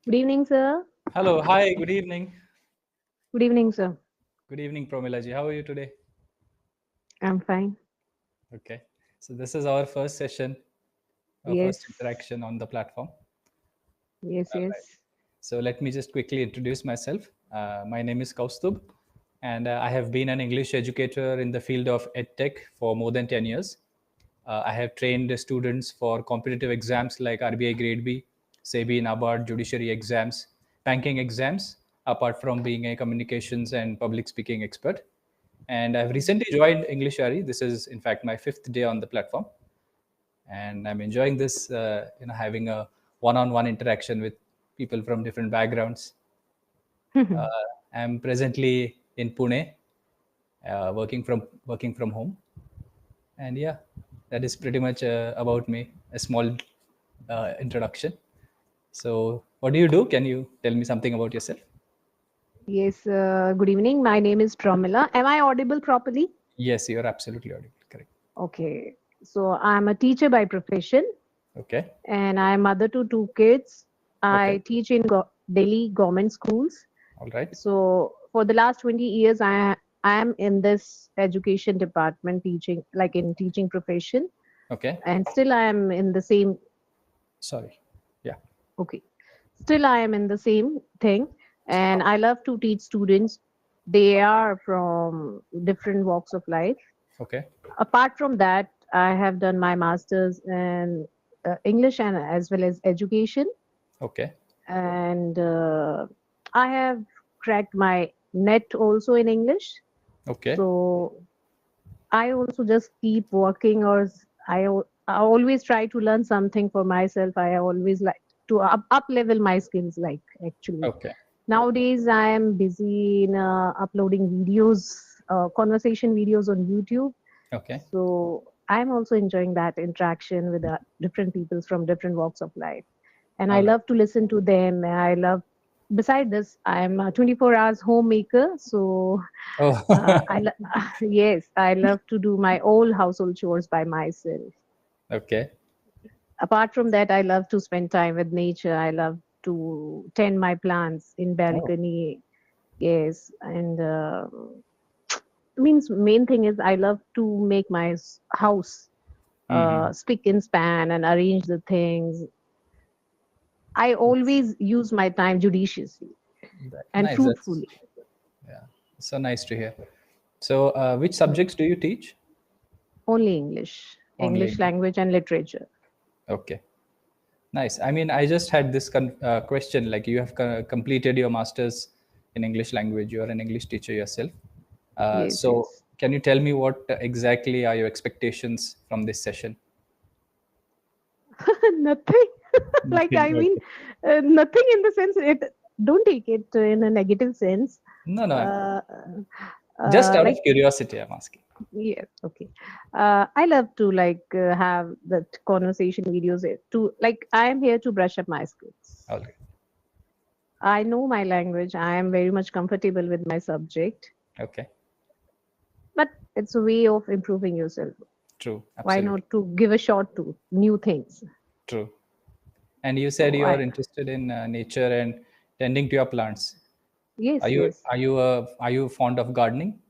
Good evening, sir. Hello, hi, good evening. Good evening, sir. Good evening, Promilaji. How are you today? I'm fine. Okay, so this is our first session, our Yes, first interaction on the platform. yes, All right. yes. So let me just quickly introduce myself. My name is Kaustub, and I have been an English educator in the field of EdTech for more than 10 years. I have trained students for competitive exams like RBI Grade B, SEBI, NABARD, judiciary exams, banking exams, apart from being a communications and public speaking expert. And I've recently joined EnglishYaari. This is, in fact, my fifth day on the platform, and I'm enjoying this. Having a one-on-one interaction with people from different backgrounds. Uh, I'm presently in Pune, working from home, and yeah, that is pretty much about me. A small introduction. So, what do you do? Can you tell me something about yourself? Yes, good evening. My name is Promila. Am I audible properly? Yes, you're absolutely audible. Correct. Okay. So I'm a teacher by profession Okay. and I'm mother to two kids. Okay. I teach in Delhi government schools. All right. So for the last 20 years, I am in this education department teaching, like in teaching profession. Okay. And still I am in the same, Sorry. Yeah. okay. Still I am in the same thing, and I love to teach students. They are from different walks of life. Okay. Apart from that, I have done my masters in English and as well as education, Okay. and I have cracked my net also in English. Okay. So I also just keep working, or I always try to learn something for myself. I always like to up level my skills, like actually. Okay. Nowadays, I am busy in uploading videos, conversation videos on YouTube. Okay. So I'm also enjoying that interaction with different people from different walks of life. And I All right. love to listen to them. I love, beside this, I'm a 24 hours homemaker. So Oh. yes, I love to do my all household chores by myself. Okay. Apart from that, I love to spend time with nature. I love to tend my plants in Oh. balcony. Yes, and means main thing is I love to make my house Mm-hmm. spick and span and arrange the things. I always use my time judiciously and Nice. That's fruitfully. yeah. So nice to hear. So, which subjects do you teach? Only English, Only English English. language and literature. Okay. Nice. I mean, I just had this question. Like, you have completed your masters in English language. You are an English teacher yourself. Yes, So, yes. can you tell me what exactly are your expectations from this session? Nothing. Like Nothing. I mean, Okay. nothing in the sense it. Don't take it in a negative sense. No, no. Uh, Just out of like curiosity, I'm asking. yes, okay. I love to like have that conversation videos to like I am here to brush up my skills. All right. I know my language. I am very much comfortable with my subject, Okay. but it's a way of improving yourself. True. Why Absolutely. not to give a shot to new things? True. And you said So you are I interested in nature and tending to your plants. Are yes, you yes, are you fond of gardening?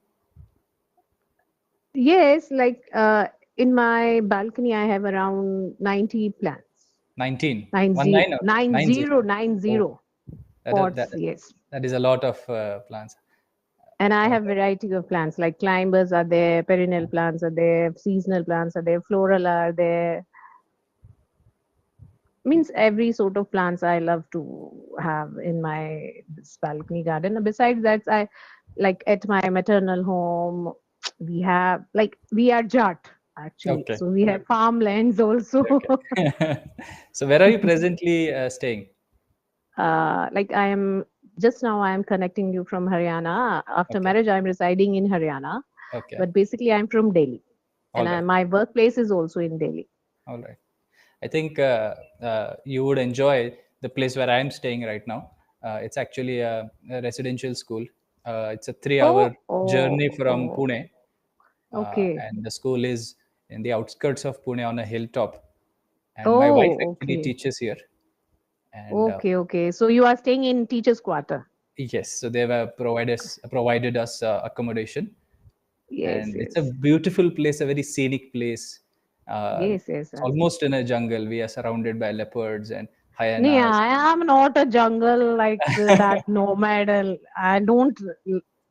yes. Like in my balcony, I have around 90 plants. 19. Nine One zero, nine or nine 90? zero, nine Oh, zero that is, pots. Yes. that is a lot of plants. And I All have right. variety of plants like climbers are there, perennial plants are there, seasonal plants are there, floral are there. Means every sort of plants I love to have in my this balcony garden. And besides that, I like at my maternal home, we have like we are Jat actually, Okay. so we have farmlands also. Okay. So where are you presently staying? Like I am just now I am connecting you from Haryana. After Okay. marriage, I am residing in Haryana, Okay. but basically I'm from Delhi, and All right. my workplace is also in Delhi. All right. I think you would enjoy the place where I am staying right now. It's actually a residential school. It's a 3 hour Oh, oh, journey from oh, Pune, okay. and the school is in the outskirts of Pune on a hilltop. And my wife Oh, actually okay. teaches here, And Okay. So you are staying in teachers' quarter. yes, so they were provided us accommodation, Yes, and it's a yes. beautiful place, a very scenic place. Yes. It's almost in a jungle. We are surrounded by leopards and Yeah, hyenas. I am not a jungle like that nomad. I don't.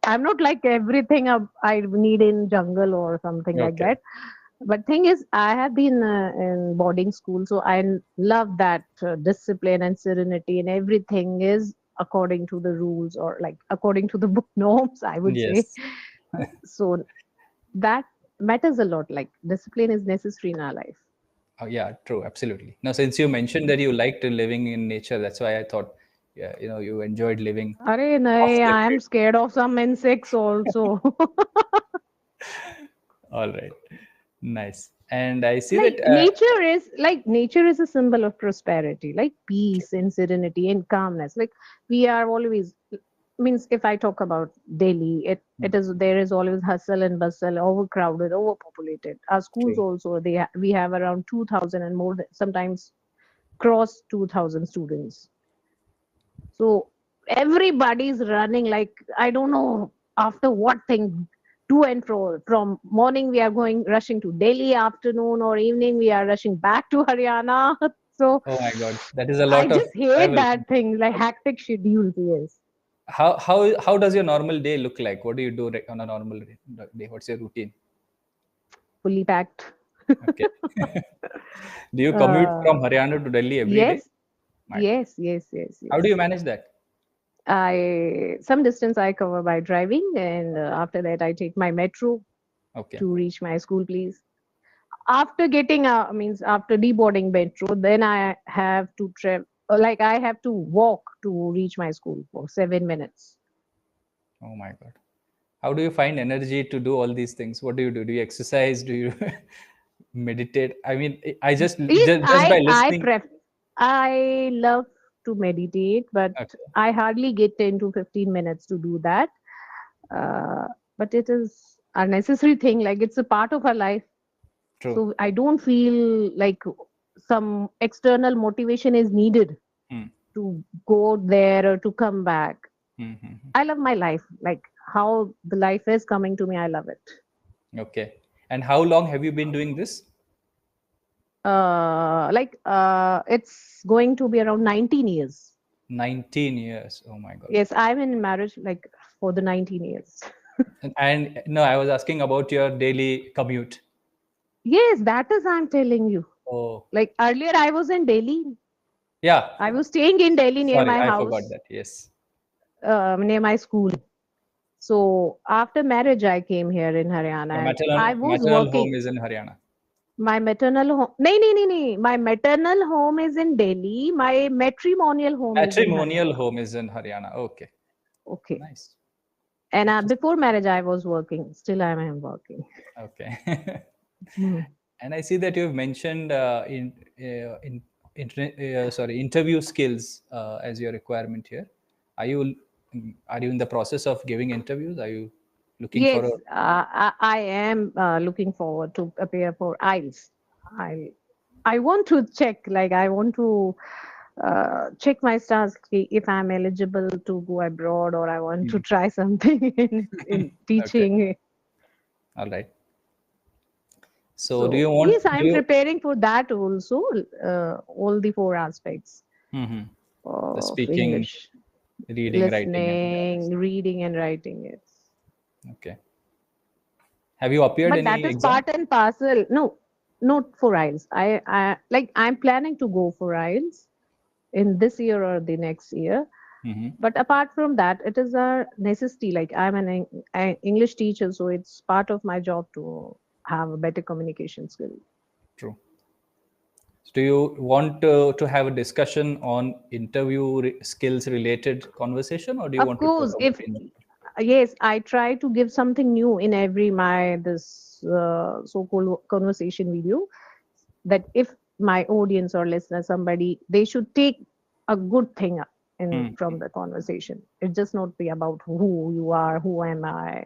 I'm not like everything I need in jungle or something like Okay. that. But thing is, I have been in boarding school, so love that discipline and serenity, and everything is according to the rules or like according to the book norms, I would say. Yes. So that matters a lot. Like discipline is necessary in our life. Oh, yeah, true, absolutely. Now, since you mentioned that you liked living in nature, that's why I thought, yeah, you enjoyed living Arey, off nahi, the I am grid. scared of some insects also. All right, nice. And I see that. Like nature is a symbol of prosperity, like peace and serenity and calmness. Like we are always means if I talk about Delhi, it is there is always hustle and bustle, overcrowded, overpopulated. Our schools True. also we have around 2,000 and more sometimes cross 2,000 students. So everybody's running like I don't know after what thing to and fro. From morning we are going rushing to Delhi, afternoon or evening we are rushing back to Haryana. So Oh my God, that is a I lot of just hate travel. that thing, like hectic schedules. Yes, How does your normal day look like? What do you do on a normal day? What's your routine? fully packed. Okay. Do you commute from uh, Haryana to Delhi every day? yes, My God. yes. How do you manage that? I some distance I cover by driving, and after that I take my metro Okay. to reach my school place. After getting means after deboarding metro, then I have to travel, like I have to walk to reach my school for 7 minutes. Oh my God. How do you find energy to do all these things? What do you do? Do you exercise? Do you meditate? I mean, I just Yes, just by listening. I love to meditate, but Okay, I hardly get 10 to 15 minutes to do that. uh, but it is a necessary thing, like it's a part of our life. true. So I don't feel like some external motivation is needed Hmm. to go there or to come back. Hmm, hmm, hmm. I love my life, like how the life is coming to me. I love it. Okay. And how long have you been doing this? It's going to be around 19 years. 19 years. Oh my God. Yes, I'm in marriage like for the 19 years. And no, I was asking about your daily commute. Yes, that is I'm telling you. Oh, Like earlier, I was in Delhi. yeah. I was staying in Delhi near Sorry, my I forgot house, that. Yes. near my school. So after marriage, I came here in Your Haryana, and I maternal was maternal working. home is in Haryana. My maternal home, no. My maternal home is in Delhi. My matrimonial home is in Matrimonial Haryana. home is in Haryana. Okay. Okay. Nice. And Interesting. before marriage, I was working. Still, I am working. Okay. Hmm. And I see that you've mentioned interview skills as your requirement here. Are you are you in the process of giving interviews? Are you looking for a Yes, I am looking forward to appear for IELTS. I I want to check, like I want to check my stars if I'm eligible to go abroad or I want to Mhm. try something in Okay, teaching. all right. So do you So want yes, I do am you preparing for that also. All the four aspects Mhm. The of speaking, English: reading, writing, and all listening, this? reading, and writing. Yes, Okay. Have you appeared but that any is exam? part and parcel. No, not for IELTS. I'm planning to go for IELTS in this year or the next year. Hmm. But apart from that, it is a necessity. Like I'm an English teacher, so it's part of my job to have a better communication skill. True. Do you want to have a discussion on interview skills related conversation, or do you Of want to talk course, about if in? yes, I try to give something new in every my this so-called conversation video. That if my audience or listener, somebody, they should take a good thing in Hmm. from the conversation. It just not be about who you are, who am I.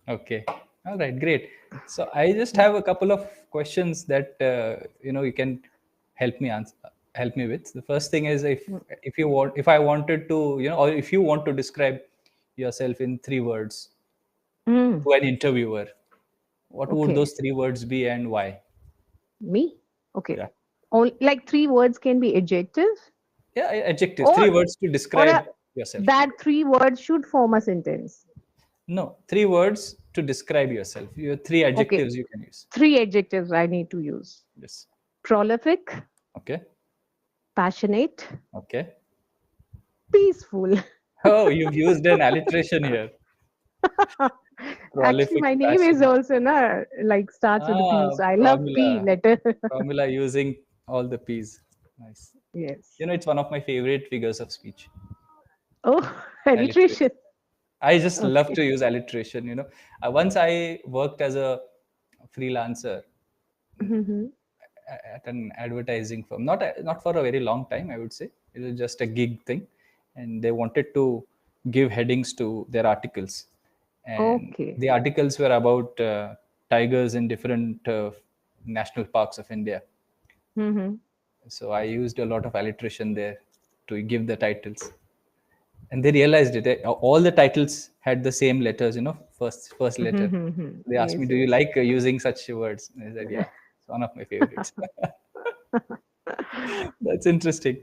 Okay. All right. Great. So I just have a couple of questions that you can help me answer. help me with. The first thing is, Mm. if I wanted to, or if you want to describe yourself in 3 words Mm. to an interviewer, what would Okay. those 3 words be and why? Me? Okay. Yeah. Only like three words can be adjectives, Yeah, adjectives. Three or words to or describe yourself. that three words should form a sentence. No, 3 words to describe yourself. Your three Okay. adjectives you can use. Three adjectives I need to use: Yes. prolific, Okay. passionate, Okay. peaceful. Oh, you've used an alliteration here. Actually, Prolific, my name is passionate. also like starts with the P, Ah, so I love P formula. letter. Formula using all the P's. Nice. Yes. It's one of my favorite figures of speech. Oh, Alliteration. alliteration. I just love Okay. to use alliteration. Once I worked as a freelancer Hmm. at an advertising firm. Not for a very long time, I would say. It was just a gig thing, and they wanted to give headings to their articles, and Okay. the articles were about tigers in different national parks of India. Hmm. So I used a lot of alliteration there to give the titles, and they realized it. All the titles had the same letters. First letter. They asked me, Yes, "Do you yes. like using such words?" And I said, "Yeah, it's one of my favorites." That's interesting.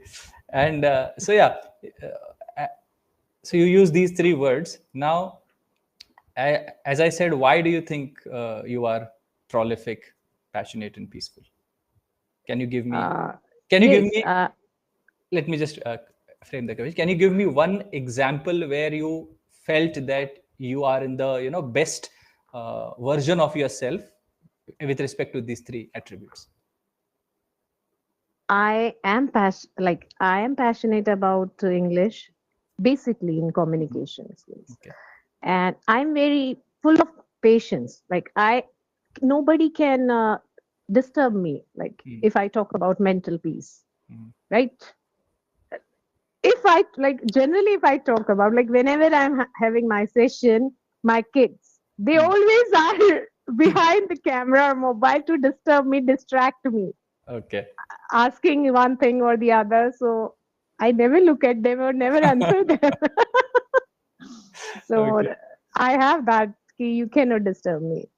And so yeah, uh, so you use these 3 words. Now, as I said, why do you think you are prolific, passionate, and peaceful? Can you give me? Uh, Can you give yes. me? Let me just frame the question. Can you give me one example where you felt that you are in the best version of yourself with respect to these 3 attributes? I am passionate about English, basically in communication skills, Okay. and I'm very full of patience. Like I, nobody can disturb me. Like Mm. if I talk about mental peace, Mm. right? If I like generally, if I talk about like whenever I'm having my session, my kids, they Mm. always are behind the camera or mobile to disturb me, distract me, Okay. asking one thing or the other. So I never look at them or never answer them. So Okay. I have that key. You cannot disturb me.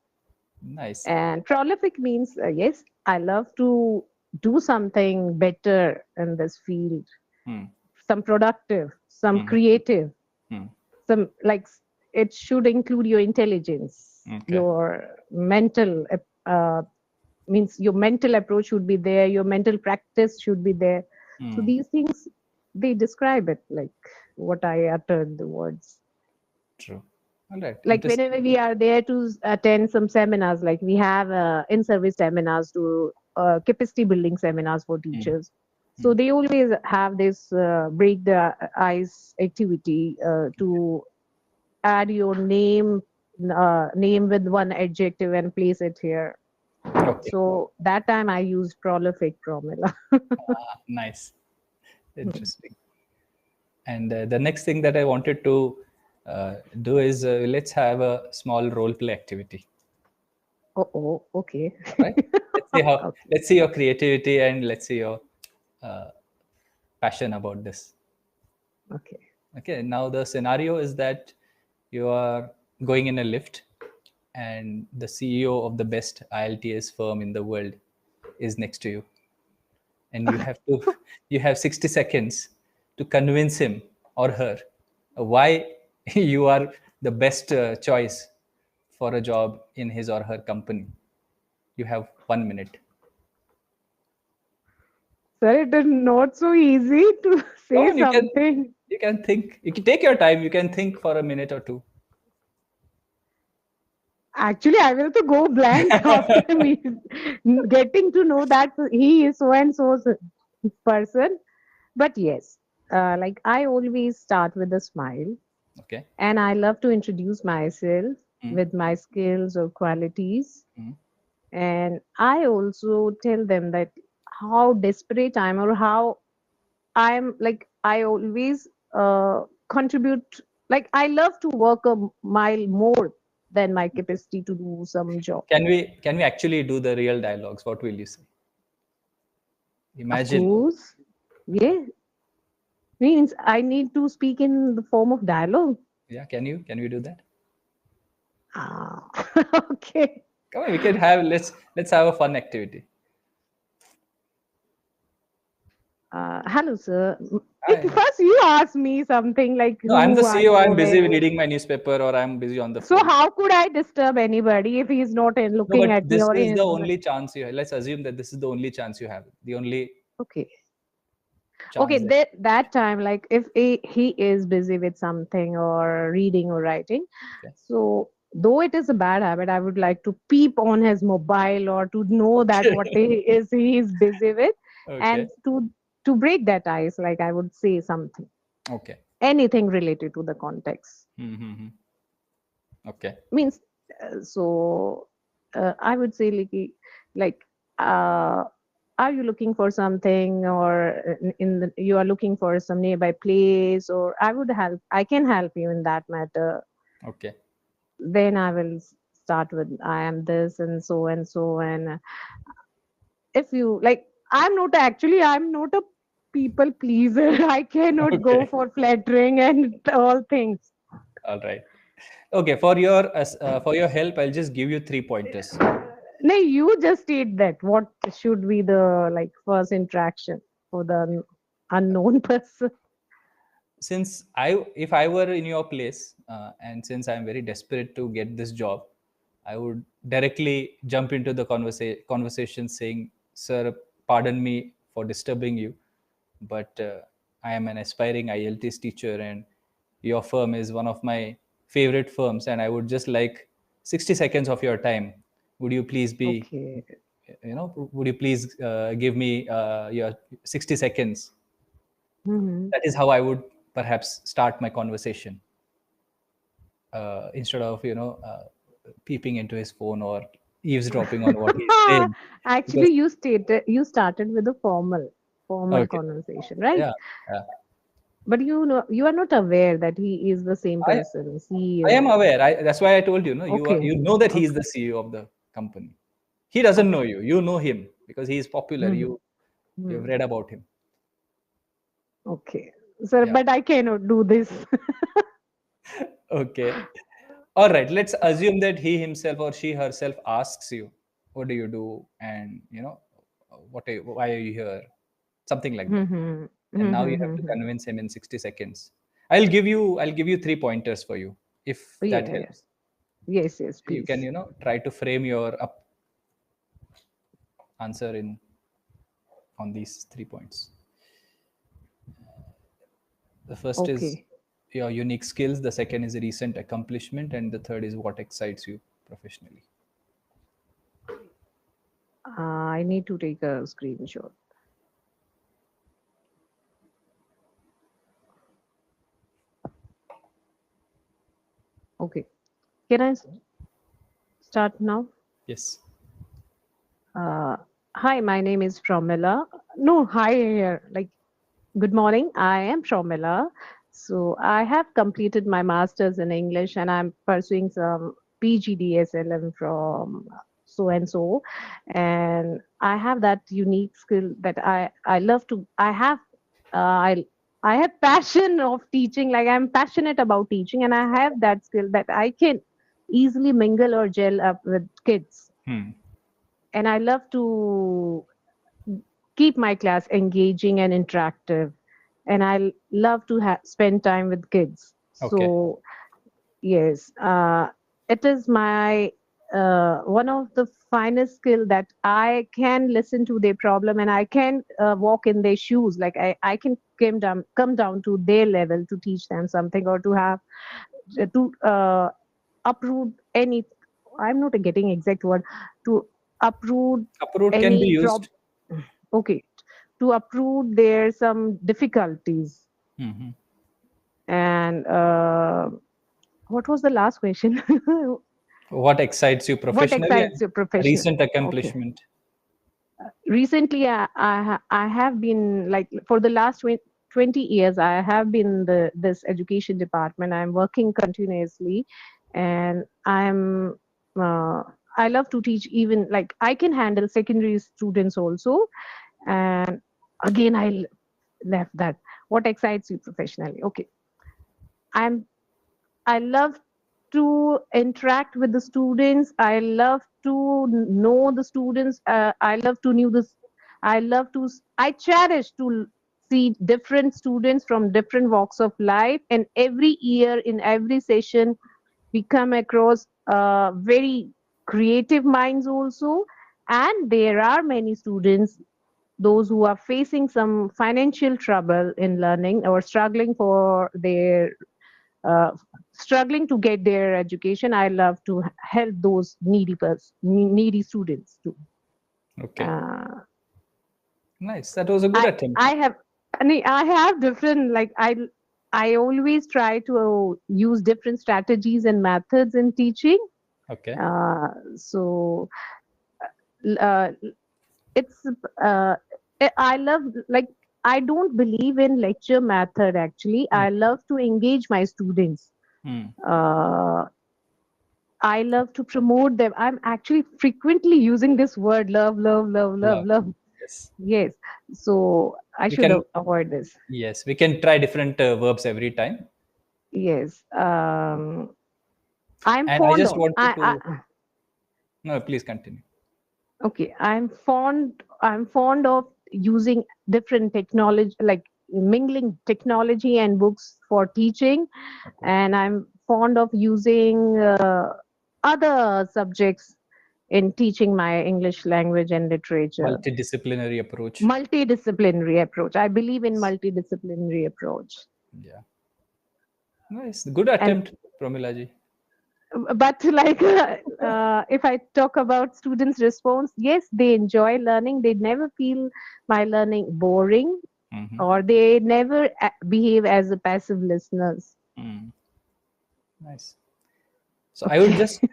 Nice. And prolific means yes, I love to do something better in this field, Mm. some productive, some Mm. creative, Mm. some like it should include your intelligence, Okay. your mental means your mental approach should be there, your mental practice should be there. So Mm. these things, they describe it like what I uttered the words. True. All right. Like Interesting. whenever we are there to attend some seminars, like we have in service seminars to capacity building seminars for Mm. teachers, so Mm. they always have this break the ice activity to add your name with one adjective and place it here. Okay. So that time I used prolific formula. Nice. Interesting. And the next thing that I wanted to do is let's have a small role play activity. Oh, oh, okay. All right. Let's see how. Okay. Let's see your creativity and let's see your uh, passion about this. Okay. Okay. Now the scenario is that you are going in a lift, and the CEO of the best IELTS firm in the world is next to you, and you have 60 seconds to convince him or her why you are the best choice for a job in his or her company. You have 1 minute. Sir, it is not so easy to Come say on, something. you can think. You can take your time. You can think for a minute or two. Actually, I will to go blank after me getting to know that he is so and so person. But yes, like I always start with a smile, Okay. and I love to introduce myself Mm, with my skills or qualities. mm. And I also tell them that how desperate I am, or how I'm like I always contribute. Like I love to work a mile more than my capacity to do some job. Can we actually do the real dialogues? What will you say? Of Imagine course. Yeah, means I need to speak in the form of dialogue. Yeah, can you do that? Ah, okay. Come on, we can have let's have a fun activity. Hello, sir. If Hi. first you ask me something like No, I'm the who are CEO. you, I'm busy where, reading my newspaper or I'm busy on the so phone. how could I disturb anybody if he's not No, looking but at me this or is the in? only chance you have. Let's assume that this is the only chance you have. The only Okay. Okay, chance that. that time, like if he is busy with something or reading or writing, Okay. so though it is a bad habit, I would like to peep on his mobile or to know that what he is busy with, Okay. and to break that ice, like I would say something, Okay. anything related to the context. Mm-hmm. Okay. Means so I would say like uh, are you looking for something or you are looking for some nearby place, or I can help you in that matter. Okay. Then I will start with I am this and so and so. And if you like, I'm not a people pleaser. I cannot go Okay. for flattering and all things. All right. Okay. For your help, I'll just give you three pointers. No, you just state that. What should be the like first interaction for the unknown person? Since if I were in your place, and since I'm very desperate to get this job, I would directly jump into the conversation saying, "Sir, pardon me for disturbing you, but I am an aspiring IELTS teacher, and your firm is one of my favorite firms, and I would just like 60 seconds of your time. Would you please be, Okay. would you please give me your 60 seconds?" Hmm. That is how I would perhaps start my conversation, instead of peeping into his phone or eavesdropping on what he's saying. Actually, Because you started with a formal okay, conversation, right? yeah, yeah. But you are not aware that he is the same I person, I am CEO. aware. That's why I told you. No, Okay. you know that he is Okay. the CEO of the company. He doesn't know Okay. you. You know him because he is popular. Hmm. You've Hmm. read about him. Okay. Sir, Yeah. but I cannot do this. Okay. All right. Let's assume that he himself or she herself asks you, "What do you do?" And why are you here? Something like that. Hmm. And now you have to Hmm. convince him in 60 seconds. I'll give you three pointers for you if that Yeah, yeah. helps. Yes, yes, You can please. try to frame your answer in on these 3 points. The first is Okay. your unique skills, the second is a recent accomplishment, and the third is what excites you professionally. I need to take a screenshot. Okay. Can I start now? Yes. Uh, Hi, my name is Pramila. No, hi here. Like, good morning. I am Pramila. So I have completed my master's in English and I'm pursuing some PGDSLM from so and so. And I have that unique skill that I love to. I have passion of teaching. Like I'm passionate about teaching, and I have that skill that I can easily mingle or gel up with kids. Hmm. And I love to keep my class engaging and interactive. And I love to spend time with kids. Okay. So, yes, it is my one of the finest skill that I can listen to their problem and I can walk in their shoes. Like I can come down to their level to teach them something or to have to uproot any. I'm not getting exact word to uproot Uproot can be any used. okay, to uproot their some difficulties. Hmm. And what was the last question? What excites you What professionally excites and you a professional? recent Okay. accomplishment. Recently, I have been like for the last 20 years, I have been this education department. I'm working continuously, and uh, I love to teach. Even like I can handle secondary students also, and again left that. What excites you professionally? Okay, I'm I love to interact with the students. I love to know the students. I love to know this. I love to. I cherish to see different students from different walks of life. And every year, in every session, we come across very creative minds also. And there are many students, those who are facing some financial trouble in learning or uh, struggling to get their education. I love to help those needy students too. Okay. Uh, Nice. That was a good I attempt. I have I have different, like, I always try to use different strategies and methods in teaching. Okay. So uh, it's uh, I love, like, I don't believe in lecture method actually. Mm. I love to engage my students. Mm. uh, I love to promote them. I'm actually frequently using this word, love, love, love, love, Love. love. Yes. Yes. So I We should can. avoid this. Yes, we can try different verbs every time. Yes. I'm And I fond just of. wanted to. No, please continue. Okay. I'm fond of using different technology, like mingling technology and books for teaching, Okay. and I'm fond of using other subjects in teaching my English language and literature. Multidisciplinary approach. Multidisciplinary approach. I believe in multidisciplinary approach. Yeah. Nice. Good And attempt, Promilaji. but like if I talk about students' response, yes, they enjoy learning. They never feel my learning boring, Mm-hmm. or they never behave as a passive listeners. Mm. Nice. So Okay.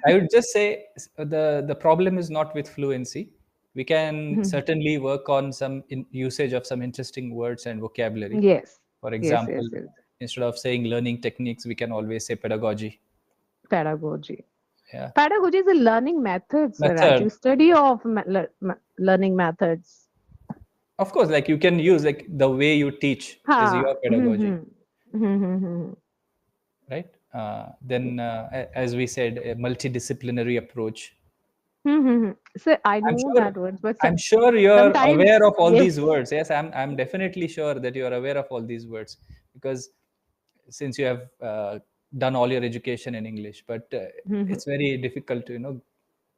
I would just say the problem is not with fluency. We can certainly work on some usage of some interesting words and vocabulary. Yes, For yes, example, yes, yes. instead of saying learning techniques, we can always say pedagogy. Pedagogy. Yeah. Pedagogy is a learning method, sir. Method. Actually, study of learning methods. Of course, like you can use like the way you teach is Ha. your pedagogy, Hmm. right? Then, as we said, a multidisciplinary approach. So I I'm know sure. that word, but I'm sure you're aware sometimes, of all yes. these words. Yes, I'm definitely sure that you're aware of all these words because since you have done all your education in English, but it's very difficult to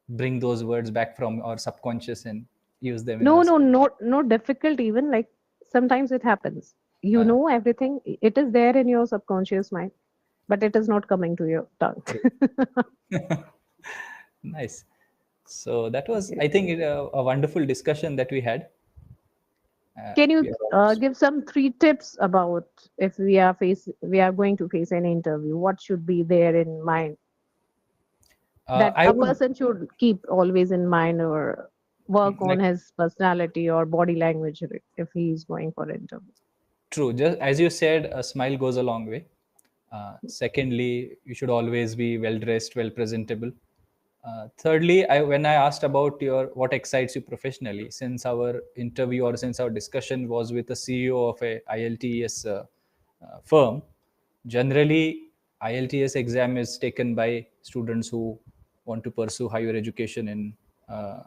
bring those words back from our subconscious and use them in No, us. no, not difficult even. Like, sometimes it happens. You Uh, know everything. It is there in your subconscious mind, but it is not coming to your tongue. True. Nice. So that was, Okay. I think, a wonderful discussion that we had. Can you We are almost. give some three tips about if we are going to face an interview? What should be there in mind that I a would. person should keep always in mind, or work on Like, his personality or body language if he is going for an interview? true. Just as you said, a smile goes a long way. Secondly, you should always be well dressed, well presentable. Thirdly, when I asked about your what excites you professionally, since our interview or since our discussion was with the CEO of a IELTS firm, generally IELTS exam is taken by students who want to pursue higher education in uh,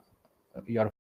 your